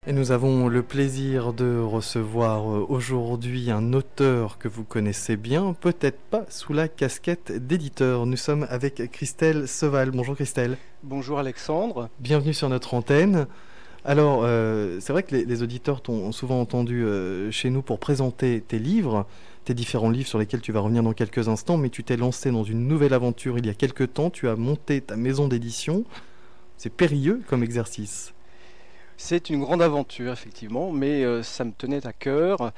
Et nous avons le plaisir de recevoir aujourd'hui un auteur que vous connaissez bien, peut-être pas sous la casquette d'éditeur. Nous sommes avec Christelle Seval. Bonjour Christelle. Bonjour Alexandre. Bienvenue sur notre antenne. Alors, c'est vrai que les auditeurs t'ont souvent entendu chez nous pour présenter tes livres, tes différents livres sur lesquels tu vas revenir dans quelques instants, mais tu t'es lancé dans une nouvelle aventure il y a quelques temps. Tu as monté ta maison d'édition. C'est périlleux comme exercice. C'est une grande aventure, effectivement, mais ça me tenait à cœur.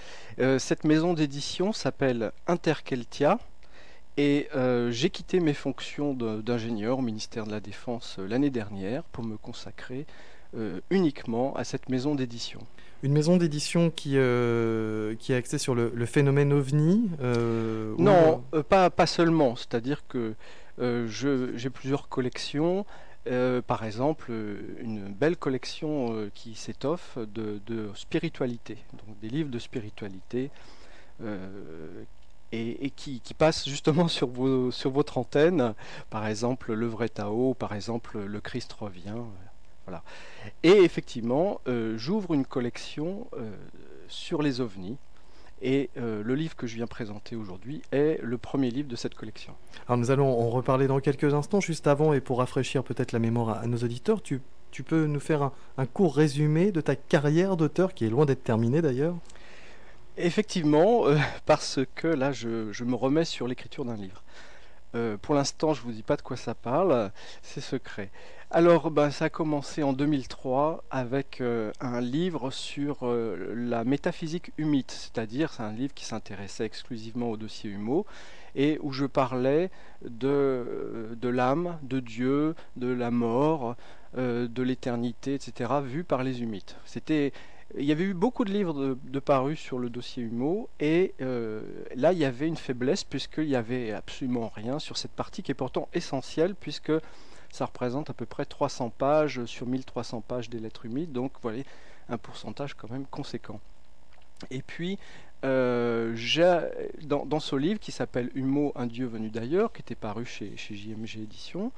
Cette maison d'édition s'appelle Interkeltia et j'ai quitté mes fonctions d'ingénieur au ministère de la Défense l'année dernière pour me consacrer uniquement à cette maison d'édition. Une maison d'édition qui est axée sur le phénomène OVNI Non, pas seulement. C'est-à-dire que j'ai plusieurs collections. Par exemple, une belle collection qui s'étoffe de spiritualité, donc des livres de spiritualité et qui passent justement sur votre antenne, par exemple le vrai Tao, par exemple le Christ revient, voilà. Et effectivement, j'ouvre une collection sur les ovnis. Et le livre que je viens présenter aujourd'hui est le premier livre de cette collection. Alors nous allons en reparler dans quelques instants. Juste avant, et pour rafraîchir peut-être la mémoire à nos auditeurs, tu peux nous faire un court résumé de ta carrière d'auteur, qui est loin d'être terminée d'ailleurs. Effectivement, parce que là je me remets sur l'écriture d'un livre. Pour l'instant, je ne vous dis pas de quoi ça parle, c'est secret. Alors, ça a commencé en 2003 avec un livre sur la métaphysique humite, c'est-à-dire c'est un livre qui s'intéressait exclusivement au dossier Humeau et où je parlais de l'âme, de Dieu, de la mort, de l'éternité, etc., vu par les humites. Il y avait eu beaucoup de livres de parus sur le dossier Humeau et là il y avait une faiblesse puisqu'il n'y avait absolument rien sur cette partie qui est pourtant essentielle puisque ça représente à peu près 300 pages sur 1300 pages des lettres humides, donc voilà un pourcentage quand même conséquent. Et puis dans ce livre qui s'appelle Humeau, un dieu venu d'ailleurs, qui était paru chez JMG Éditions,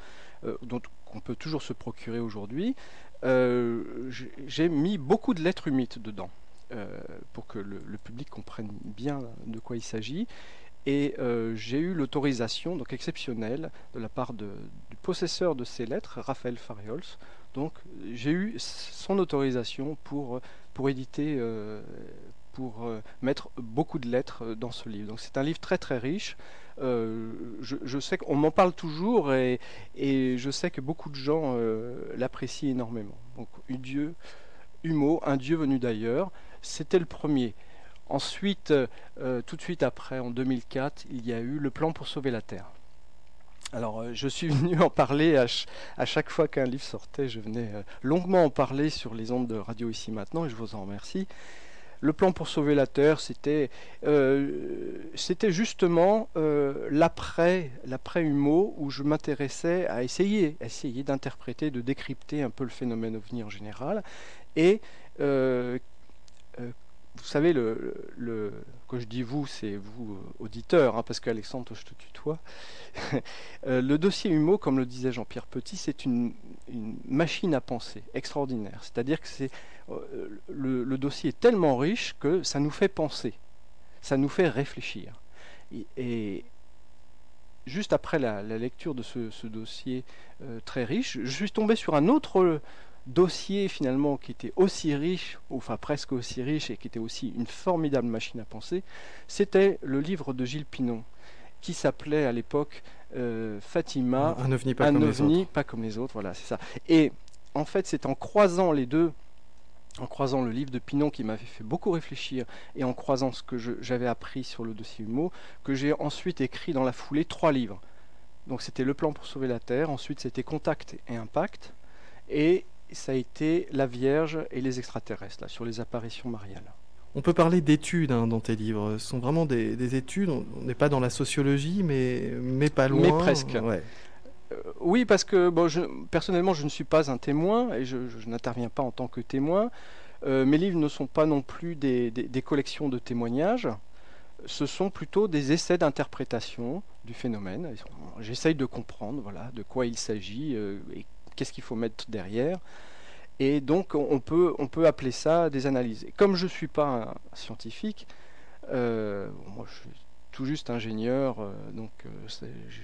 dont on peut toujours se procurer aujourd'hui, j'ai mis beaucoup de lettres humides dedans pour que le public comprenne bien de quoi il s'agit. Et j'ai eu l'autorisation donc exceptionnelle de la part du possesseur de ces lettres, Raphaël Fariols. Donc j'ai eu son autorisation pour éditer, pour mettre beaucoup de lettres dans ce livre. Donc c'est un livre très très riche. Je sais qu'on m'en parle toujours et je sais que beaucoup de gens l'apprécient énormément. Donc Humeau, un dieu venu d'ailleurs, c'était le premier. Ensuite, tout de suite après, en 2004, il y a eu le plan pour sauver la Terre. Alors, je suis venu en parler à chaque fois qu'un livre sortait, je venais longuement en parler sur les ondes de Radio Ici Maintenant, et je vous en remercie. Le plan pour sauver la Terre, c'était justement l'après Humeau, où je m'intéressais à essayer d'interpréter, de décrypter un peu le phénomène OVNI en général, et vous savez, quand je dis vous, c'est vous, auditeurs, hein, parce qu'Alexandre, je te tutoie. Le dossier Humeau, comme le disait Jean-Pierre Petit, c'est une machine à penser extraordinaire. C'est-à-dire que le dossier est tellement riche que ça nous fait penser, ça nous fait réfléchir. Et juste après la lecture de ce dossier très riche, je suis tombé sur un autre dossier finalement qui était aussi riche, enfin presque aussi riche, et qui était aussi une formidable machine à penser. C'était le livre de Gilles Pinon qui s'appelait à l'époque Fatima, un ovni pas comme les autres, voilà, c'est ça. Et en fait, c'est en croisant les deux, en croisant le livre de Pinon qui m'avait fait beaucoup réfléchir et en croisant ce que j'avais appris sur le dossier Humeau, que j'ai ensuite écrit dans la foulée 3 livres. Donc c'était Le plan pour sauver la Terre, ensuite c'était Contact et Impact, et ça a été La Vierge et les extraterrestres, là, sur les apparitions mariales. On peut parler d'études dans tes livres. Ce sont vraiment des études. On n'est pas dans la sociologie, mais pas loin. Mais presque. Ouais. Oui, parce que personnellement, je ne suis pas un témoin et je n'interviens pas en tant que témoin. Mes livres ne sont pas non plus des collections de témoignages. Ce sont plutôt des essais d'interprétation du phénomène. J'essaye de comprendre, voilà, de quoi il s'agit et qu'est-ce qu'il faut mettre derrière. Et donc on peut appeler ça des analyses. Et comme je ne suis pas un scientifique, moi je suis tout juste ingénieur, donc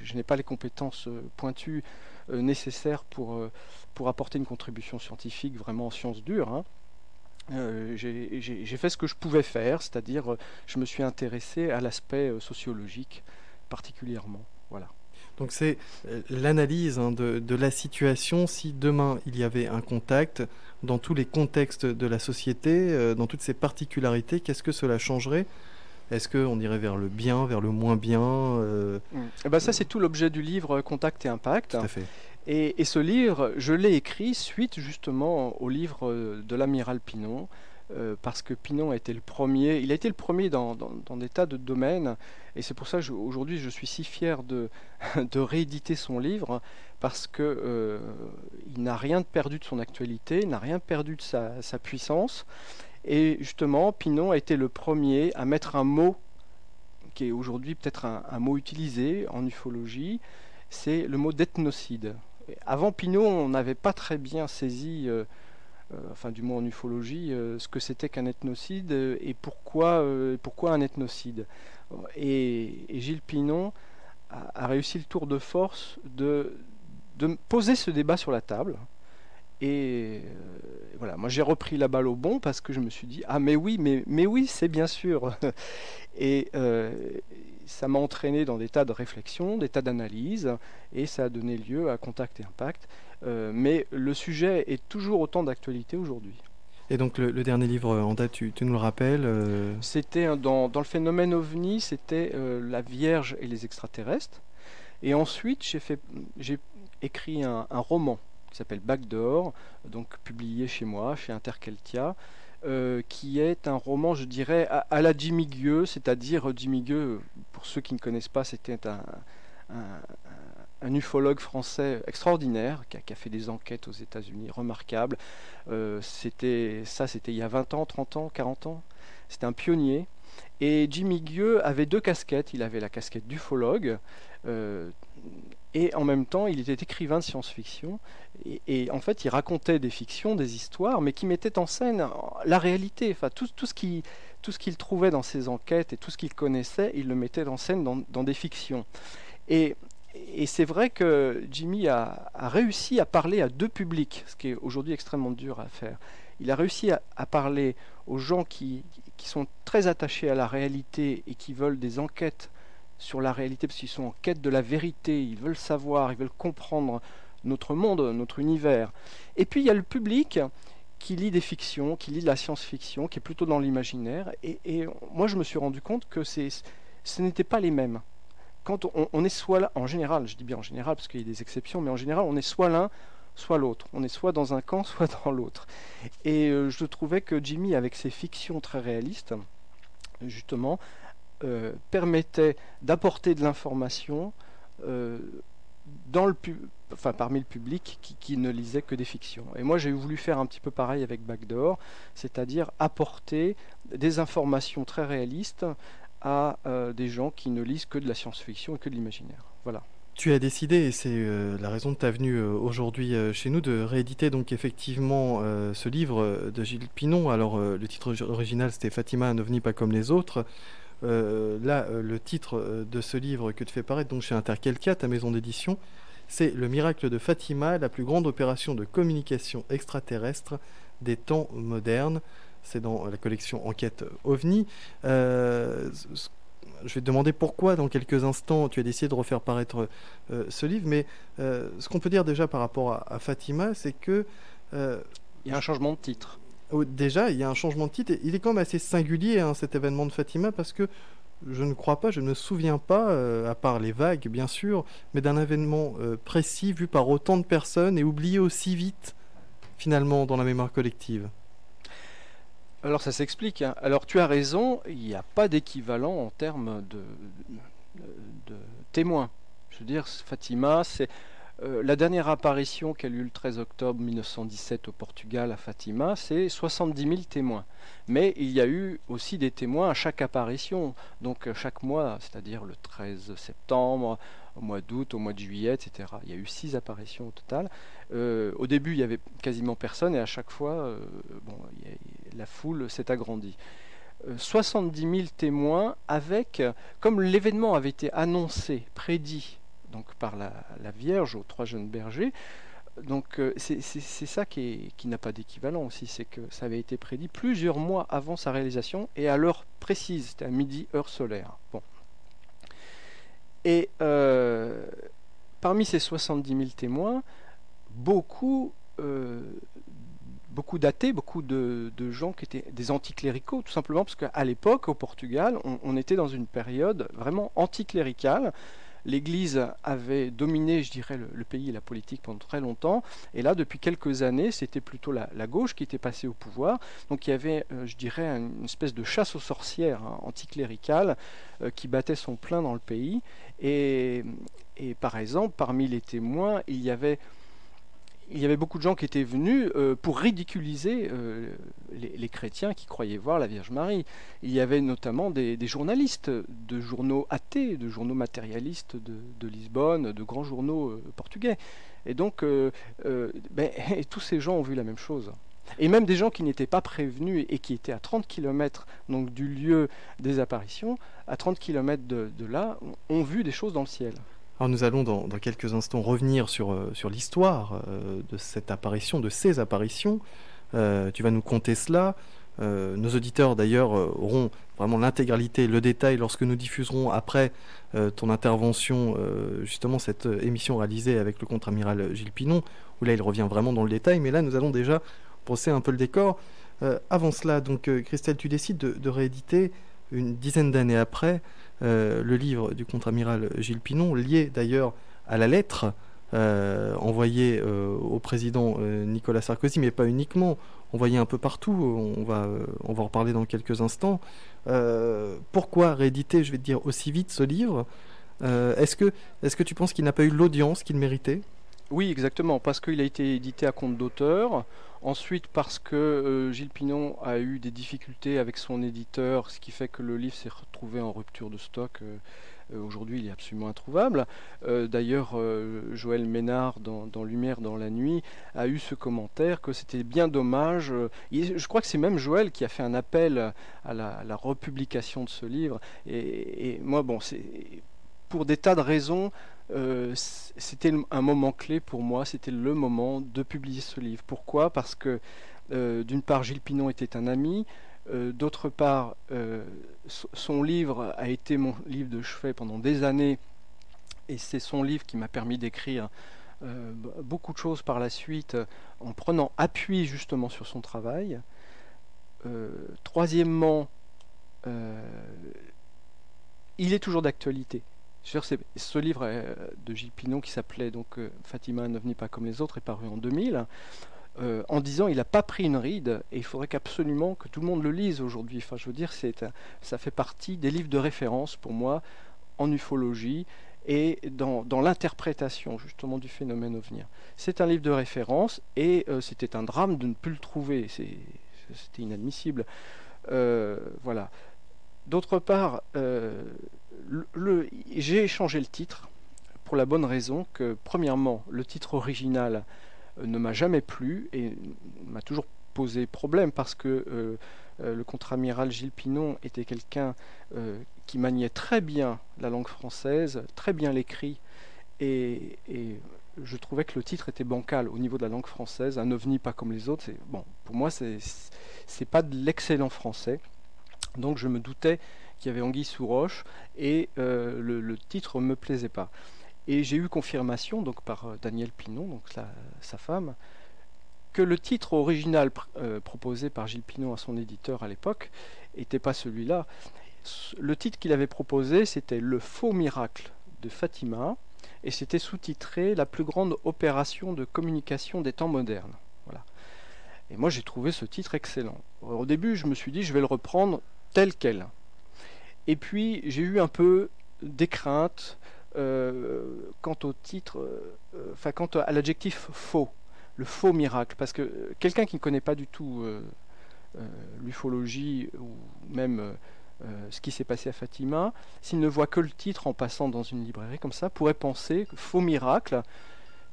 je n'ai pas les compétences pointues nécessaires pour apporter une contribution scientifique vraiment en sciences dures, hein. J'ai fait ce que je pouvais faire, c'est-à-dire je me suis intéressé à l'aspect sociologique particulièrement. Voilà. Donc c'est l'analyse de la situation. Si demain il y avait un contact, dans tous les contextes de la société, dans toutes ses particularités, qu'est-ce que cela changerait? Est-ce qu'on irait vers le bien, vers le moins bien Eh ben ça, c'est tout l'objet du livre Contact et Impact. Tout à fait. Et ce livre, je l'ai écrit suite justement au livre de l'amiral Pinon, parce que Pinon a été le premier, il a été le premier dans des tas de domaines, et c'est pour ça qu'aujourd'hui je suis si fier de rééditer son livre, parce que il n'a rien perdu de son actualité, il n'a rien perdu de sa puissance, et justement Pinon a été le premier à mettre un mot qui est aujourd'hui peut-être un mot utilisé en ufologie, c'est le mot d'ethnocide. Avant Pinon, on n'avait pas très bien saisi, enfin du moins en ufologie, ce que c'était qu'un ethnocide et pourquoi un ethnocide. Et Gilles Pinon a réussi le tour de force de poser ce débat sur la table. Et voilà, moi j'ai repris la balle au bond parce que je me suis dit ah mais oui c'est bien sûr. Et ça m'a entraîné dans des tas de réflexions, des tas d'analyses, et ça a donné lieu à Contact et Impact. Mais le sujet est toujours autant d'actualité aujourd'hui. Et donc le dernier livre en date, tu nous le rappelles C'était dans le phénomène OVNI, c'était la Vierge et les extraterrestres. Et ensuite j'ai écrit un roman qui s'appelle Backdoor, donc publié chez moi, chez Interkeltia, qui est un roman, je dirais, à la Jimmy Gueux, c'est-à-dire Jimmy Gueux, pour ceux qui ne connaissent pas, c'était un ufologue français extraordinaire qui a fait des enquêtes aux États-Unis remarquables. C'était il y a 20 ans, 30 ans, 40 ans. C'était un pionnier. Et Jimmy Gueux avait deux casquettes. Il avait la casquette d'ufologue et en même temps, il était écrivain de science-fiction. Et en fait, il racontait des fictions, des histoires, mais qui mettaient en scène la réalité. Enfin, tout ce qu'il trouvait dans ses enquêtes et tout ce qu'il connaissait, il le mettait en scène dans des fictions. Et c'est vrai que Jimmy a réussi à parler à deux publics, ce qui est aujourd'hui extrêmement dur à faire. Il a réussi à parler aux gens qui sont très attachés à la réalité et qui veulent des enquêtes sur la réalité parce qu'ils sont en quête de la vérité, ils veulent savoir, ils veulent comprendre notre monde, notre univers. Et puis il y a le public qui lit des fictions, qui lit de la science-fiction, qui est plutôt dans l'imaginaire. Et moi je me suis rendu compte que ce n'étaient pas les mêmes. Quand on est soit là, en général, je dis bien en général parce qu'il y a des exceptions, mais en général on est soit l'un, soit l'autre. On est soit dans un camp, soit dans l'autre. Et je trouvais que Jimmy, avec ses fictions très réalistes, justement, permettait d'apporter de l'information parmi le public qui ne lisait que des fictions. Et moi j'ai voulu faire un petit peu pareil avec Backdoor, c'est-à-dire apporter des informations très réalistes à des gens qui ne lisent que de la science-fiction et que de l'imaginaire. Voilà. Tu as décidé, et c'est la raison de ta venue aujourd'hui chez nous, de rééditer donc effectivement ce livre de Gilles Pinon. Alors le titre original c'était Fatima, un ovni pas comme les autres. Là, le titre de ce livre que tu fais paraître donc chez Interkeltia, ta maison d'édition, c'est Le miracle de Fatima, la plus grande opération de communication extraterrestre des temps modernes. C'est dans la collection Enquête OVNI. Je vais te demander pourquoi, dans quelques instants, tu as décidé de refaire paraître ce livre. Mais ce qu'on peut dire déjà par rapport à Fatima, c'est que... il y a un changement de titre. Déjà, il y a un changement de titre. Et il est quand même assez singulier, hein, cet événement de Fatima, parce que je ne crois pas, je ne me souviens pas, à part les vagues, bien sûr, mais d'un événement précis, vu par autant de personnes et oublié aussi vite, finalement, dans la mémoire collective. Alors ça s'explique, hein. Alors tu as raison, il n'y a pas d'équivalent en termes de témoins. Je veux dire, Fatima, c'est la dernière apparition qui a eu le 13 octobre 1917 au Portugal à Fatima, c'est 70 000 témoins. Mais il y a eu aussi des témoins à chaque apparition, donc chaque mois, c'est-à-dire le 13 septembre, au mois d'août, au mois de juillet, etc. Il y a eu 6 apparitions au total. Au début, il y avait quasiment personne, et à chaque fois, la foule s'est agrandie. 70 000 témoins avec, comme l'événement avait été annoncé, prédit donc par la Vierge aux 3 jeunes bergers. Donc c'est ça qui n'a pas d'équivalent aussi, c'est que ça avait été prédit plusieurs mois avant sa réalisation et à l'heure précise, c'était à midi, heure solaire. Bon. Et parmi ces 70 000 témoins, beaucoup d'athées, beaucoup de gens qui étaient des anticléricaux, tout simplement parce qu'à l'époque, au Portugal, on était dans une période vraiment anticléricale. L'Église avait dominé, je dirais, le pays et la politique pendant très longtemps. Et là, depuis quelques années, c'était plutôt la gauche qui était passée au pouvoir. Donc il y avait, je dirais, une espèce de chasse aux sorcières anticléricale qui battait son plein dans le pays. Et par exemple, parmi les témoins, il y avait beaucoup de gens qui étaient venus pour ridiculiser les chrétiens qui croyaient voir la Vierge Marie. Il y avait notamment des journalistes de journaux athées, de journaux matérialistes de Lisbonne, de grands journaux portugais. Et donc, et tous ces gens ont vu la même chose. Et même des gens qui n'étaient pas prévenus et qui étaient à 30 km donc, du lieu des apparitions, à 30 km de là, ont vu des choses dans le ciel. Alors nous allons dans quelques instants revenir sur l'histoire de cette apparition, de ces apparitions. Tu vas nous conter cela. Nos auditeurs d'ailleurs auront vraiment l'intégralité, le détail lorsque nous diffuserons après ton intervention, justement cette émission réalisée avec le contre-amiral Gilles Pinon, où là il revient vraiment dans le détail, mais là nous allons déjà brosser un peu le décor. Avant cela, donc Christelle, tu décides de rééditer une dizaine d'années après le livre du contre-amiral Gilles Pinon, lié d'ailleurs à la lettre envoyée au président Nicolas Sarkozy, mais pas uniquement, envoyée un peu partout, on va en reparler dans quelques instants. Pourquoi rééditer, je vais te dire, aussi vite ce livre ? Est-ce que tu penses qu'il n'a pas eu l'audience qu'il méritait ? Oui, exactement, parce qu'il a été édité à compte d'auteur. Ensuite, parce que Gilles Pinon a eu des difficultés avec son éditeur, ce qui fait que le livre s'est retrouvé en rupture de stock. Aujourd'hui, il est absolument introuvable. D'ailleurs, Joël Ménard, dans Lumière dans la nuit, a eu ce commentaire que c'était bien dommage. Je crois que c'est même Joël qui a fait un appel à la republication de ce livre. Et moi, bon, c'est pour des tas de raisons. C'était un moment clé pour moi, c'était le moment de publier ce livre. Pourquoi ? Parce que d'une part Gilles Pinon était un ami, d'autre part son livre a été mon livre de chevet pendant des années, et c'est son livre qui m'a permis d'écrire beaucoup de choses par la suite en prenant appui justement sur son travail. Troisièmement, il est toujours d'actualité. Ce livre de Gilles Pinon qui s'appelait donc Fatima, un ovni pas comme les autres, est paru en 2000. En disant il n'a pas pris une ride et il faudrait qu'absolument que tout le monde le lise aujourd'hui. Enfin, je veux dire, ça fait partie des livres de référence pour moi en ufologie et dans l'interprétation justement du phénomène ovnien. C'est un livre de référence et c'était un drame de ne plus le trouver. C'était inadmissible. Voilà. D'autre part, j'ai changé le titre pour la bonne raison que, premièrement, le titre original ne m'a jamais plu et m'a toujours posé problème parce que le contre-amiral Gilles Pinon était quelqu'un qui maniait très bien la langue française, très bien l'écrit, et je trouvais que le titre était bancal au niveau de la langue française. Un ovni pas comme les autres, bon, pour moi, c'est pas de l'excellent français. Donc je me doutais qu'il y avait anguille sous roche et le titre ne me plaisait pas. Et j'ai eu confirmation donc, par Daniel Pinon, donc sa femme, que le titre original proposé par Gilles Pinon à son éditeur à l'époque n'était pas celui-là. Le titre qu'il avait proposé, c'était Le faux miracle de Fatima, et c'était sous-titré La plus grande opération de communication des temps modernes. Voilà. Et moi j'ai trouvé ce titre excellent. Au début je me suis dit je vais le reprendre tel quel. Et puis j'ai eu un peu des craintes quant au titre, quant à l'adjectif faux, le faux miracle, parce que quelqu'un qui ne connaît pas du tout l'ufologie ou même ce qui s'est passé à Fatima, s'il ne voit que le titre en passant dans une librairie comme ça, pourrait penser, faux miracle,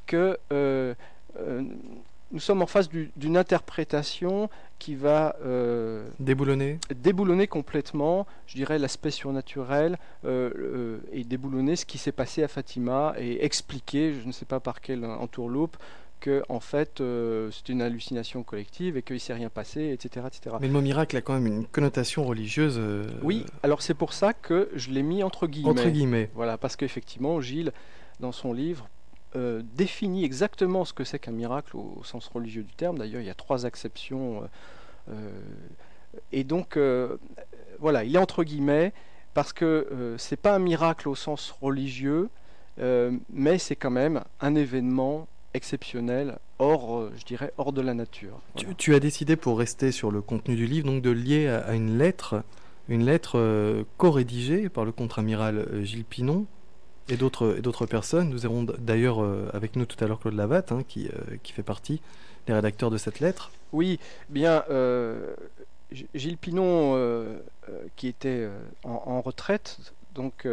que nous sommes en face d'une interprétation qui va déboulonner complètement, je dirais, l'aspect surnaturel et déboulonner ce qui s'est passé à Fatima et expliquer, je ne sais pas par quelle entourloupe, que en fait c'était une hallucination collective et qu'il ne s'est rien passé, etc., etc. Mais le mot miracle a quand même une connotation religieuse. Oui, alors c'est pour ça que je l'ai mis entre guillemets. Entre guillemets. Voilà, parce qu'effectivement, Gilles, dans son livre, définit exactement ce que c'est qu'un miracle au sens religieux du terme. D'ailleurs, il y a 3 acceptions. Et donc, voilà, il est entre guillemets parce que c'est pas un miracle au sens religieux, mais c'est quand même un événement exceptionnel, je dirais, hors de la nature. Voilà. Tu as décidé, pour rester sur le contenu du livre, donc de le lier à une lettre co-rédigée par le contre-amiral Gilles Pinon et d'autres personnes. Nous aurons d'ailleurs avec nous tout à l'heure Claude Lavatte, qui fait partie des rédacteurs de cette lettre. Oui, bien, Gilles Pinon, qui était en retraite, donc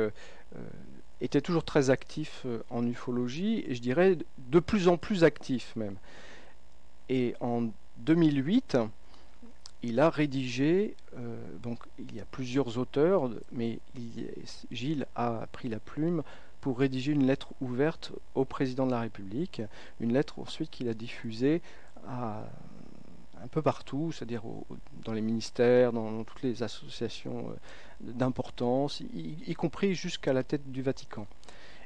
était toujours très actif en ufologie, et je dirais de plus en plus actif même. Et en 2008, il a rédigé, donc il y a plusieurs auteurs, mais Gilles a pris la plume pour rédiger une lettre ouverte au président de la République, une lettre ensuite qu'il a diffusée un peu partout, c'est-à-dire dans les ministères, dans toutes les associations d'importance, y compris jusqu'à la tête du Vatican.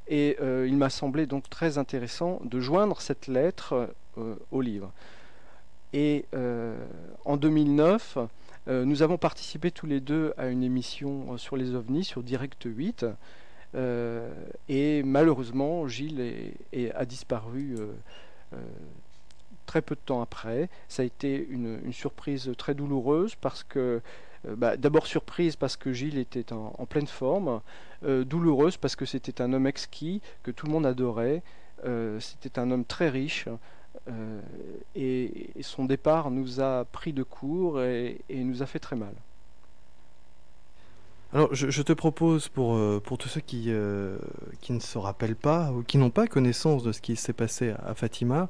Et il m'a semblé donc très intéressant de joindre cette lettre au livre. Et en 2009, nous avons participé tous les deux à une émission sur les ovnis sur Direct 8, et malheureusement, Gilles a disparu très peu de temps après. Ça a été une surprise très douloureuse parce que, d'abord surprise parce que Gilles était en pleine forme, douloureuse parce que c'était un homme exquis, que tout le monde adorait, c'était un homme très riche, et son départ nous a pris de court et nous a fait très mal. Alors, je te propose, pour tous ceux qui ne se rappellent pas ou qui n'ont pas connaissance de ce qui s'est passé à Fatima,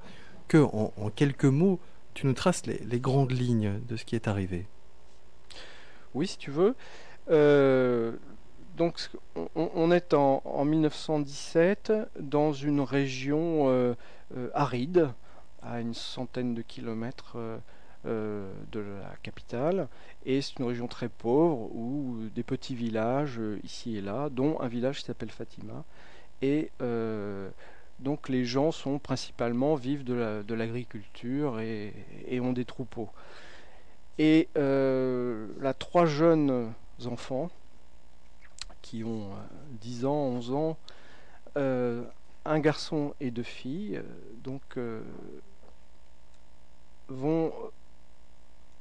que en quelques mots, tu nous traces les grandes lignes de ce qui est arrivé. Oui, si tu veux. Donc, on est en 1917 dans une région aride, à une centaine de kilomètres de la capitale, et c'est une région très pauvre où des petits villages ici et là, dont un village qui s'appelle Fatima, et donc les gens sont principalement vivent de l'agriculture et ont des troupeaux. Et là, 3 jeunes enfants qui ont 10 ans, 11 ans, un garçon et 2 filles, donc vont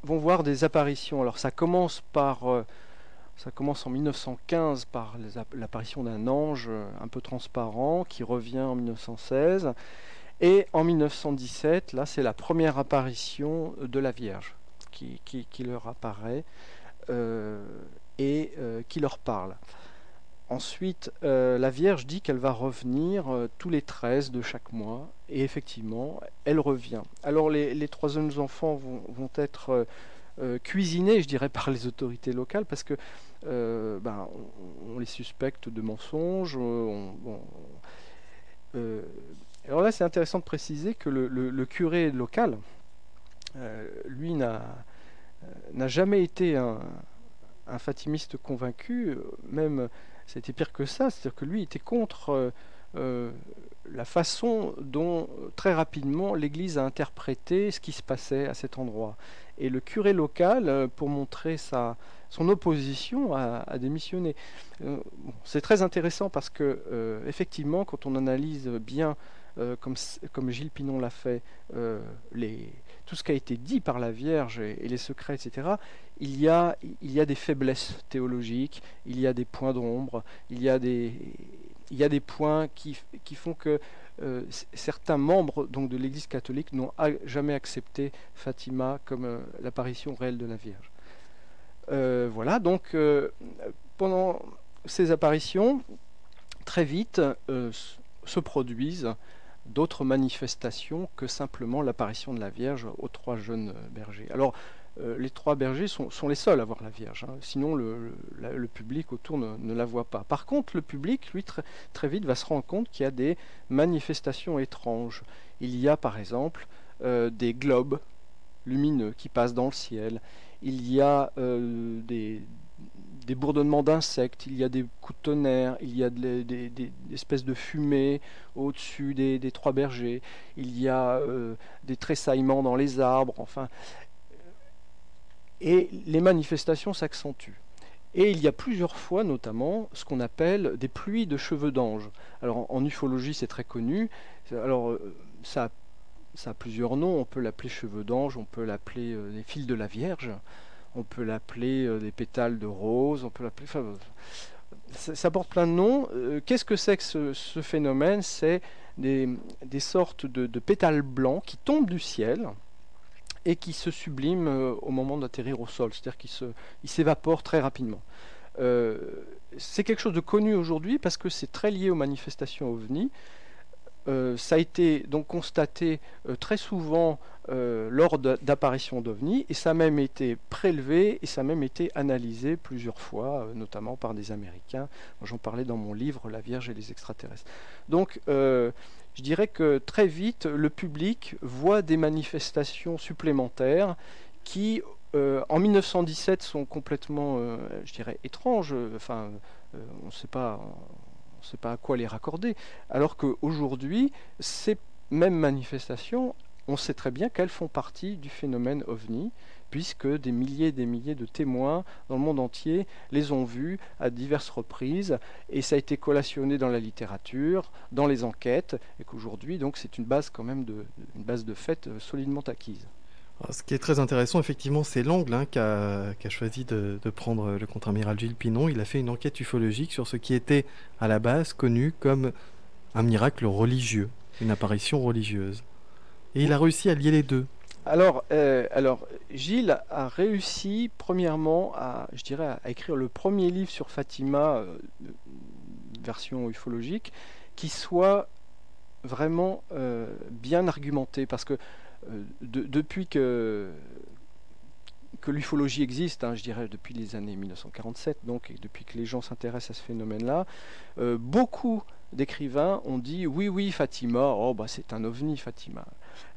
voir des apparitions. Alors ça commence en 1915 par l'apparition d'un ange un peu transparent qui revient en 1916. Et en 1917, là, c'est la première apparition de la Vierge qui leur apparaît et qui leur parle. Ensuite, la Vierge dit qu'elle va revenir tous les 13 de chaque mois. Et effectivement, elle revient. Alors les 3 jeunes enfants vont être cuisinés, je dirais, par les autorités locales, parce que on les suspecte de mensonges. Alors là, c'est intéressant de préciser que le curé local, lui, n'a jamais été un fatimiste convaincu, même c'était pire que ça, c'est-à-dire que lui était contre la façon dont très rapidement l'Église a interprété ce qui se passait à cet endroit. Et le curé local, pour montrer son opposition, a démissionné. C'est très intéressant parce que effectivement, quand on analyse bien, comme Gilles Pinon l'a fait, tout ce qui a été dit par la Vierge et les secrets, etc., il y a des faiblesses théologiques, il y a des points d'ombre, il y a des points qui font que certains membres donc, de l'Église catholique n'ont jamais accepté Fatima comme l'apparition réelle de la Vierge. Voilà, donc pendant ces apparitions, très vite se produisent d'autres manifestations que simplement l'apparition de la Vierge aux 3 jeunes bergers. Alors, les 3 bergers sont les seuls à voir la Vierge, hein. Sinon le public autour ne la voit pas. Par contre, le public, lui, très vite va se rendre compte qu'il y a des manifestations étranges. Il y a par exemple des globes lumineux qui passent dans le ciel, il y a des bourdonnements d'insectes, il y a des coups de tonnerre, il y a des espèces de fumée au-dessus des 3 bergers, il y a des tressaillements dans les arbres, enfin, et les manifestations s'accentuent. Et il y a plusieurs fois, notamment, ce qu'on appelle des pluies de cheveux d'ange. Alors, en ufologie, c'est très connu. Alors, ça a plusieurs noms. On peut l'appeler cheveux d'ange, on peut l'appeler les fils de la Vierge, on peut l'appeler des pétales de rose, on peut l'appeler... Enfin, ça porte plein de noms. Qu'est-ce que c'est que ce phénomène? C'est des sortes de pétales blancs qui tombent du ciel et qui se subliment au moment d'atterrir au sol, c'est-à-dire qu'ils s'évaporent très rapidement. C'est quelque chose de connu aujourd'hui parce que c'est très lié aux manifestations OVNI. Ça a été donc constaté très souvent lors d'apparitions d'OVNI, et ça a même été prélevé et ça a même été analysé plusieurs fois, notamment par des Américains. J'en parlais dans mon livre La Vierge et les extraterrestres. Donc je dirais que très vite le public voit des manifestations supplémentaires qui en 1917 sont complètement, je dirais, étranges. Enfin, on ne sait pas à quoi les raccorder, alors qu'aujourd'hui, ces mêmes manifestations, on sait très bien qu'elles font partie du phénomène OVNI, puisque des milliers et des milliers de témoins dans le monde entier les ont vus à diverses reprises, et ça a été collationné dans la littérature, dans les enquêtes, et qu'aujourd'hui, donc, c'est une base quand même une base de fait solidement acquise. Alors, ce qui est très intéressant, effectivement, c'est l'angle qu'a choisi de prendre le contre-amiral Gilles Pinon. Il a fait une enquête ufologique sur ce qui était à la base connu comme un miracle religieux, une apparition religieuse. Et il a réussi à lier les deux. Alors Gilles a réussi, premièrement, je dirais, à écrire le premier livre sur Fatima, version ufologique, qui soit vraiment bien argumenté, parce que depuis que l'ufologie existe, hein, je dirais depuis les années 1947, donc, et depuis que les gens s'intéressent à ce phénomène-là, beaucoup d'écrivains ont dit oui, Fatima, oh, bah, c'est un ovni, Fatima.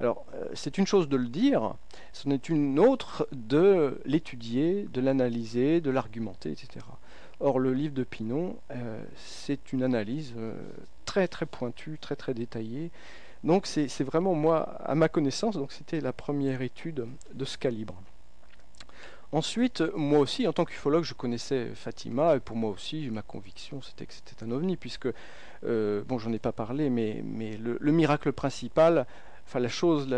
Alors, c'est une chose de le dire, c'en est une autre de l'étudier, de l'analyser, de l'argumenter, etc. Or, le livre de Pinon, c'est une analyse très très pointue, très très détaillée. Donc c'est vraiment, moi, à ma connaissance, donc c'était la première étude de ce calibre. Ensuite, moi aussi, en tant qu'ufologue, je connaissais Fatima, et pour moi aussi, ma conviction, c'était que c'était un ovni, puisque, bon, j'en ai pas parlé, mais le miracle principal, enfin la chose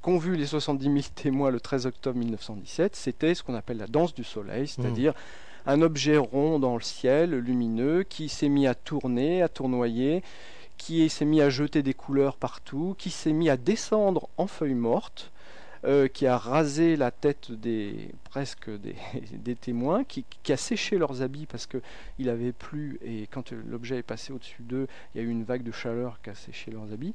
qu'ont vu les 70 000 témoins le 13 octobre 1917, c'était ce qu'on appelle la danse du soleil, c'est-à-dire un objet rond dans le ciel, lumineux, qui s'est mis à tourner, à tournoyer, qui s'est mis à jeter des couleurs partout, qui s'est mis à descendre en feuilles mortes, qui a rasé la tête presque des témoins, qui a séché leurs habits parce qu'il avait plu, et quand l'objet est passé au-dessus d'eux, il y a eu une vague de chaleur qui a séché leurs habits,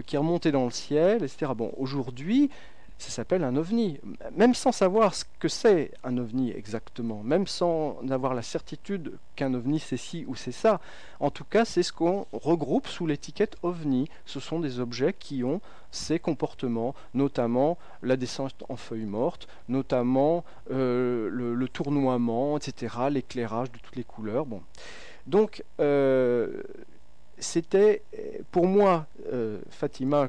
qui est remonté dans le ciel, etc. Bon, aujourd'hui, ça s'appelle un ovni, même sans savoir ce que c'est un ovni exactement, même sans avoir la certitude qu'un ovni c'est ci ou c'est ça. En tout cas, c'est ce qu'on regroupe sous l'étiquette ovni. Ce sont des objets qui ont ces comportements, notamment la descente en feuilles mortes, notamment le tournoiement, etc., l'éclairage de toutes les couleurs. Bon. Donc, c'était, pour moi, Fatima,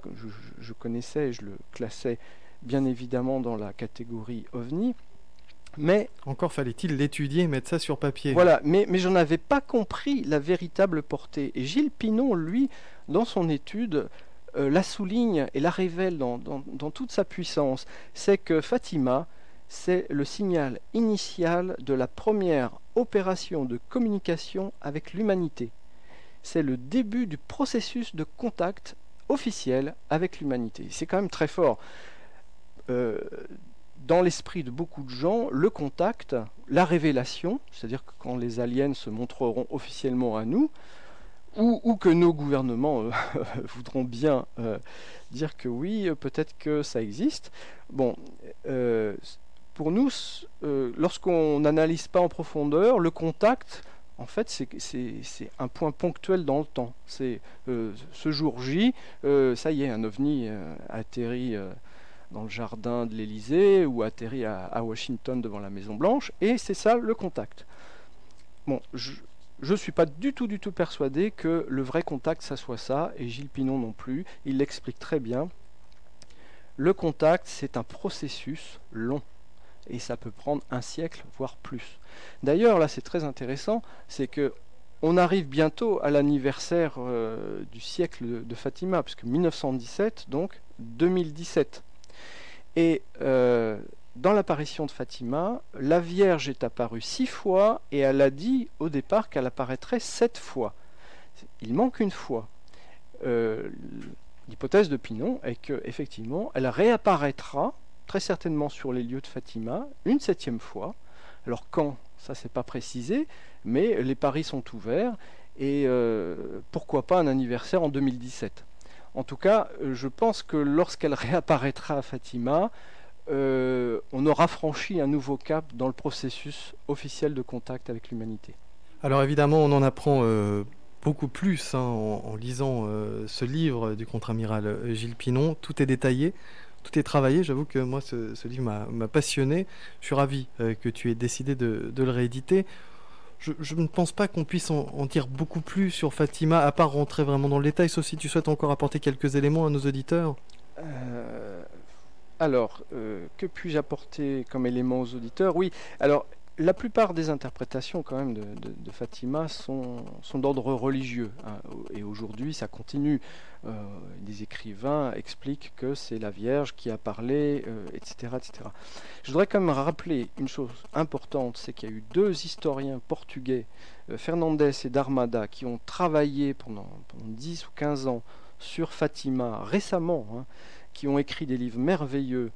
je connaissais, je le classais bien évidemment dans la catégorie OVNI, mais... Encore fallait-il l'étudier et mettre ça sur papier. Voilà, mais j'en avais pas compris la véritable portée. Et Gilles Pinon, lui, dans son étude, la souligne et la révèle dans toute sa puissance. C'est que Fatima, c'est le signal initial de la première opération de communication avec l'humanité. C'est le début du processus de contact officiel avec l'humanité. C'est quand même très fort. dans l'esprit de beaucoup de gens, le contact, la révélation, c'est-à-dire que quand les aliens se montreront officiellement à nous, ou que nos gouvernements voudront bien dire que oui, peut-être que ça existe. Bon, pour nous, lorsqu'on n'analyse pas en profondeur, le contact, en fait, c'est un point ponctuel dans le temps. C'est ce jour J, ça y est, un ovni atterri dans le jardin de l'Élysée ou atterri à Washington devant la Maison Blanche, et c'est ça le contact. Bon, je ne suis pas du tout persuadé que le vrai contact, ça soit ça, et Gilles Pinon non plus. Il l'explique très bien. Le contact, c'est un processus long, et ça peut prendre un siècle, voire plus. D'ailleurs, là, c'est très intéressant, c'est que on arrive bientôt à l'anniversaire du siècle de Fatima, puisque 1917, donc 2017. Et dans l'apparition de Fatima, la Vierge est apparue 6 fois et elle a dit au départ qu'elle apparaîtrait 7 fois. Il manque une fois. L'hypothèse de Pinon est qu'effectivement, elle réapparaîtra très certainement sur les lieux de Fatima une 7e fois. Alors quand, ça c'est pas précisé, mais les paris sont ouverts et pourquoi pas un anniversaire en 2017. En tout cas, je pense que lorsqu'elle réapparaîtra à Fatima, on aura franchi un nouveau cap dans le processus officiel de contact avec l'humanité. Alors évidemment, on en apprend beaucoup plus en lisant ce livre du contre-amiral Gilles Pinon. Tout est détaillé, tout est travaillé. J'avoue que moi, ce livre m'a passionné. Je suis ravi que tu aies décidé de le rééditer. Je ne pense pas qu'on puisse en dire beaucoup plus sur Fatima, à part rentrer vraiment dans le détail, sauf si tu souhaites encore apporter quelques éléments à nos auditeurs. Alors, que puis-je apporter comme élément aux auditeurs? Oui, alors, la plupart des interprétations quand même de Fatima sont d'ordre religieux, hein, et aujourd'hui ça continue. Des écrivains expliquent que c'est la Vierge qui a parlé, etc., etc. Je voudrais quand même rappeler une chose importante, c'est qu'il y a eu 2 historiens portugais, Fernandes et Darmada, qui ont travaillé pendant 10 ou 15 ans sur Fatima récemment, hein, qui ont écrit des livres merveilleux.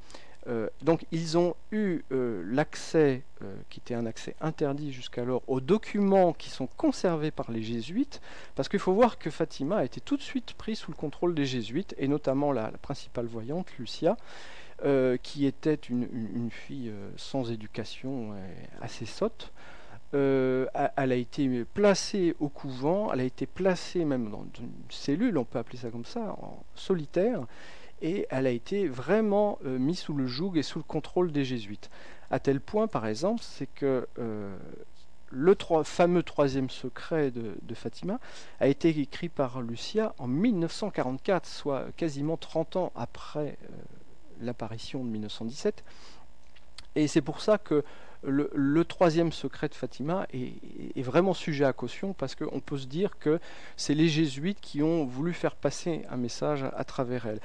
Donc ils ont eu l'accès, qui était un accès interdit jusqu'alors, aux documents qui sont conservés par les jésuites, parce qu'il faut voir que Fatima a été tout de suite prise sous le contrôle des jésuites, et notamment la principale voyante, Lucia, qui était une fille sans éducation, assez sotte. Elle a été placée au couvent, elle a été placée même dans une cellule, on peut appeler ça comme ça, en solitaire, et elle a été vraiment mise sous le joug et sous le contrôle des jésuites. À tel point, par exemple, c'est que le fameux 3e secret de Fatima a été écrit par Lucia en 1944, soit quasiment 30 ans après l'apparition de 1917. Et c'est pour ça que le 3e secret de Fatima est vraiment sujet à caution, parce qu'on peut se dire que c'est les jésuites qui ont voulu faire passer un message à travers elle.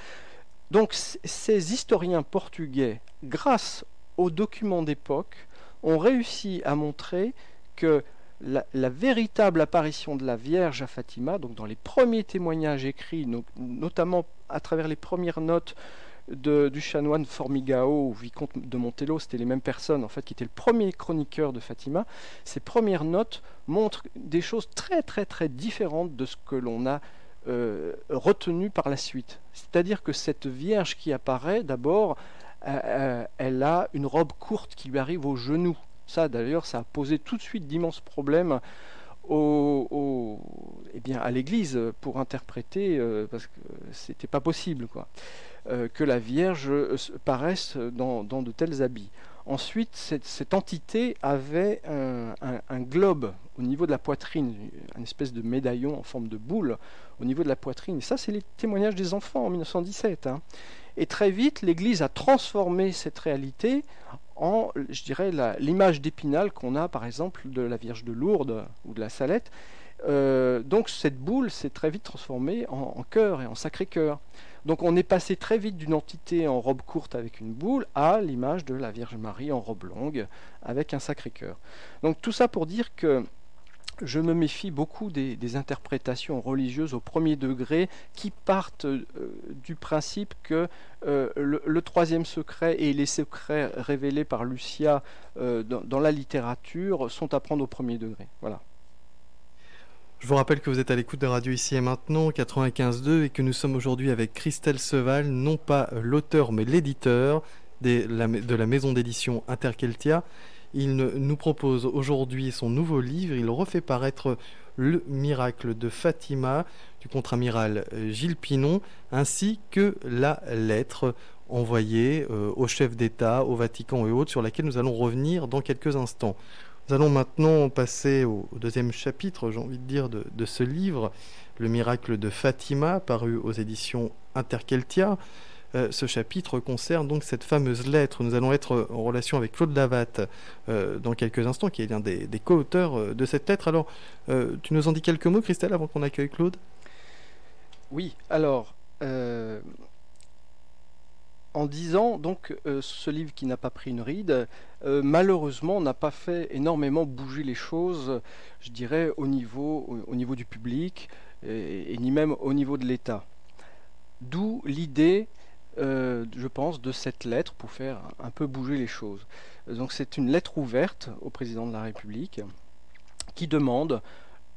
Donc ces historiens portugais, grâce aux documents d'époque, ont réussi à montrer que la véritable apparition de la Vierge à Fatima, donc dans les premiers témoignages écrits, notamment à travers les premières notes du chanoine Formigao ou vicomte de Montello, c'était les mêmes personnes en fait qui étaient le premier chroniqueur de Fatima, ces premières notes montrent des choses très très très différentes de ce que l'on a retenu par la suite. C'est-à-dire que cette Vierge qui apparaît, d'abord, elle a une robe courte qui lui arrive aux genoux. Ça, d'ailleurs, ça a posé tout de suite d'immenses problèmes à l'Église pour interpréter, parce que c'était pas possible, quoi, que la Vierge paraisse dans de tels habits. Ensuite, cette entité avait un globe au niveau de la poitrine, une espèce de médaillon en forme de boule au niveau de la poitrine. Et ça, c'est les témoignages des enfants en 1917. Hein. Et très vite, l'Église a transformé cette réalité en, je dirais, l'image d'Épinal qu'on a, par exemple, de la Vierge de Lourdes ou de la Salette. Donc cette boule s'est très vite transformée en cœur et en Sacré-Cœur. Donc on est passé très vite d'une entité en robe courte avec une boule à l'image de la Vierge Marie en robe longue avec un Sacré-Cœur. Donc tout ça pour dire que je me méfie beaucoup des interprétations religieuses au premier degré qui partent du principe que le troisième secret et les secrets révélés par Lucia dans la littérature sont à prendre au premier degré. Voilà. Je vous rappelle que vous êtes à l'écoute de Radio Ici et Maintenant, 95.2, et que nous sommes aujourd'hui avec Christelle Seval, non pas l'auteur mais l'éditeur de la maison d'édition Interkeltia. Il nous propose aujourd'hui son nouveau livre. Il refait paraître Le miracle de Fatima du contre-amiral Gilles Pinon, ainsi que la lettre envoyée au chef d'État, au Vatican et autres, sur laquelle nous allons revenir dans quelques instants. Nous allons maintenant passer au deuxième chapitre, j'ai envie de dire, de ce livre, Le miracle de Fatima, paru aux éditions Interkeltia. Ce chapitre concerne donc cette fameuse lettre. Nous allons être en relation avec Claude Lavatte dans quelques instants, qui est l'un des co-auteurs de cette lettre. Alors, tu nous en dis quelques mots, Christelle, avant qu'on accueille Claude? Oui, alors, en 10 ans, donc, ce livre qui n'a pas pris une ride, malheureusement, n'a pas fait énormément bouger les choses, je dirais, au niveau du public, et ni même au niveau de l'État. D'où l'idée, je pense, de cette lettre pour faire un peu bouger les choses. Donc c'est une lettre ouverte au président de la République qui demande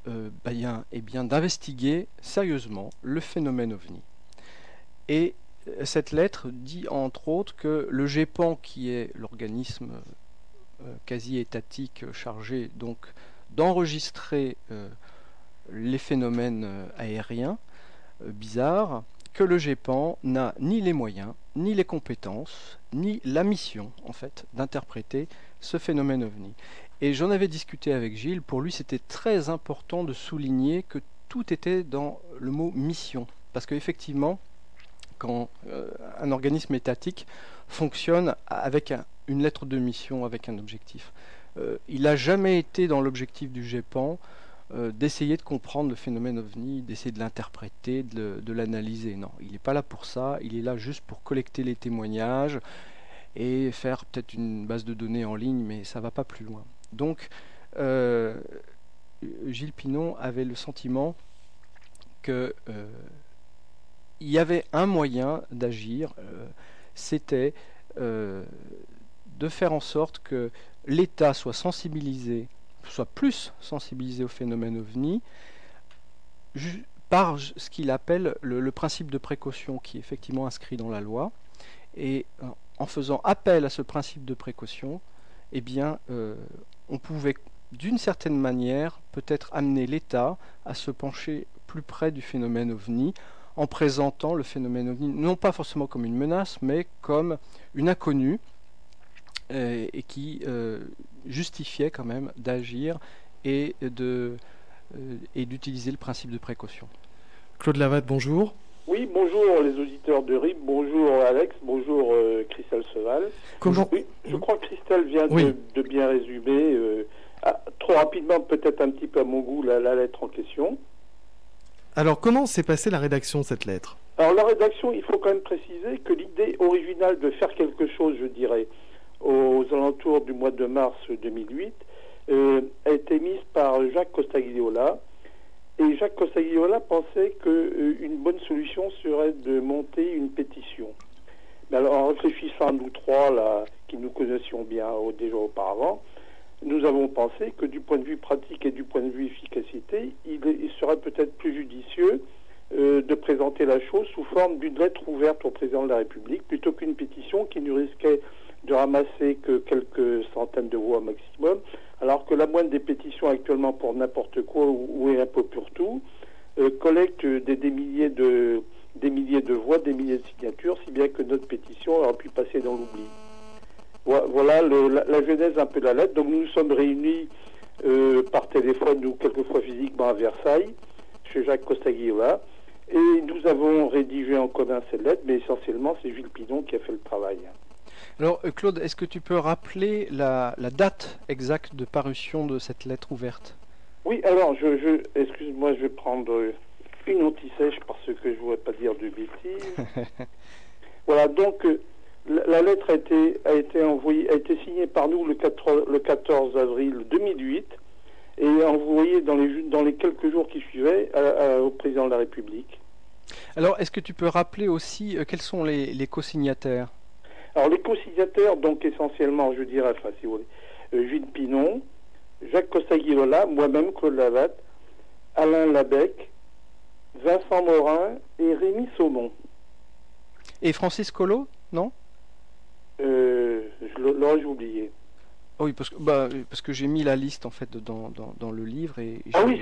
d'investiguer sérieusement le phénomène OVNI. Et cette lettre dit entre autres que le GEPAN, qui est l'organisme quasi-étatique chargé donc d'enregistrer les phénomènes aériens bizarres, que le GEPAN n'a ni les moyens, ni les compétences, ni la mission, en fait, d'interpréter ce phénomène OVNI. Et j'en avais discuté avec Gilles. Pour lui, c'était très important de souligner que tout était dans le mot mission. Parce qu'effectivement, quand un organisme étatique fonctionne avec une lettre de mission, avec un objectif, il n'a jamais été dans l'objectif du GEPAN d'essayer de comprendre le phénomène OVNI, d'essayer de l'interpréter, de l'analyser. Non, il n'est pas là pour ça, il est là juste pour collecter les témoignages et faire peut-être une base de données en ligne, mais ça ne va pas plus loin. Donc, Gilles Pinon avait le sentiment qu'il y avait un moyen d'agir, c'était de faire en sorte que l'État soit plus sensibilisé au phénomène OVNI par ce qu'il appelle le principe de précaution, qui est effectivement inscrit dans la loi. Et en faisant appel à ce principe de précaution, eh bien, on pouvait d'une certaine manière peut-être amener l'État à se pencher plus près du phénomène OVNI, en présentant le phénomène OVNI non pas forcément comme une menace, mais comme une inconnue, et qui justifiait quand même d'agir et d'utiliser le principe de précaution. Claude Lavatte, bonjour. Oui, bonjour les auditeurs de RIP, bonjour Alex, bonjour Christelle Seval. Comment... Oui, je crois que Christelle vient de bien résumer, trop rapidement peut-être un petit peu à mon goût, la lettre en question. Alors comment s'est passée la rédaction de cette lettre? Alors la rédaction, il faut quand même préciser que l'idée originale de faire quelque chose, je dirais, aux alentours du mois de mars 2008, a été mise par Jacques Costagliola. Et Jacques Costagliola pensait qu'une bonne solution serait de monter une pétition. Mais alors, en réfléchissant à nous trois, là, qui nous connaissions bien déjà auparavant, nous avons pensé que du point de vue pratique et du point de vue efficacité, il serait peut-être plus judicieux de présenter la chose sous forme d'une lettre ouverte au président de la République, plutôt qu'une pétition qui nous risquait de ramasser que quelques centaines de voix maximum, alors que la moindre des pétitions actuellement pour n'importe quoi ou un peu pour tout collecte des milliers de voix, des milliers de signatures, si bien que notre pétition aurait pu passer dans l'oubli. Voilà la genèse un peu de la lettre. Donc nous nous sommes réunis par téléphone ou quelquefois physiquement à Versailles, chez Jacques Costagliola, et nous avons rédigé en commun cette lettre, mais essentiellement c'est Gilles Pinon qui a fait le travail. Alors Claude, est-ce que tu peux rappeler la date exacte de parution de cette lettre ouverte? Oui, alors, excuse-moi, je vais prendre une anti-sèche parce que je ne voudrais pas dire de bêtises. Voilà, donc la lettre a été signée par nous le 14 avril 2008 et envoyé dans les quelques jours qui suivaient au président de la République. Alors, est-ce que tu peux rappeler aussi quels sont les co-signataires? Alors, les co-signataires, donc essentiellement, je dirais, enfin, si vous voulez, Gilles Pinon, Jacques Costaguillola, moi-même, Claude Lavatte, Alain Labec, Vincent Morin et Rémi Saumon. Et Francis Collot, non? L'aurais-je oublié. Oh oui, parce que j'ai mis la liste en fait dans le livre et oui,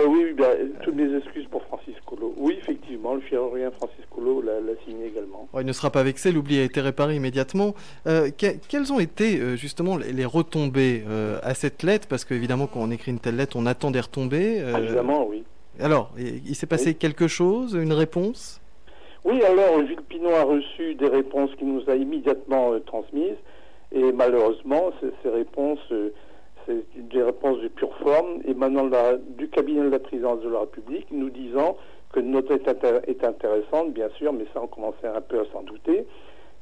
oui, toutes mes excuses pour Francis Collot. Oui, effectivement, le chirurgien Francis Collot l'a signé également. Il ne sera pas vexé, l'oubli a été réparé immédiatement. Quelles ont été justement les retombées à cette lettre? Parce qu'évidemment, quand on écrit une telle lettre, on attend des retombées. Évidemment, oui. Alors, il s'est passé quelque chose, une réponse? Oui, alors Gilles Pinon a reçu des réponses qu'il nous a immédiatement transmises. Et malheureusement, ces réponses, c'est des réponses de pure forme, émanant du cabinet de la présidence de la République, nous disant que notre lettre est intéressante, bien sûr, mais ça on commençait un peu à s'en douter,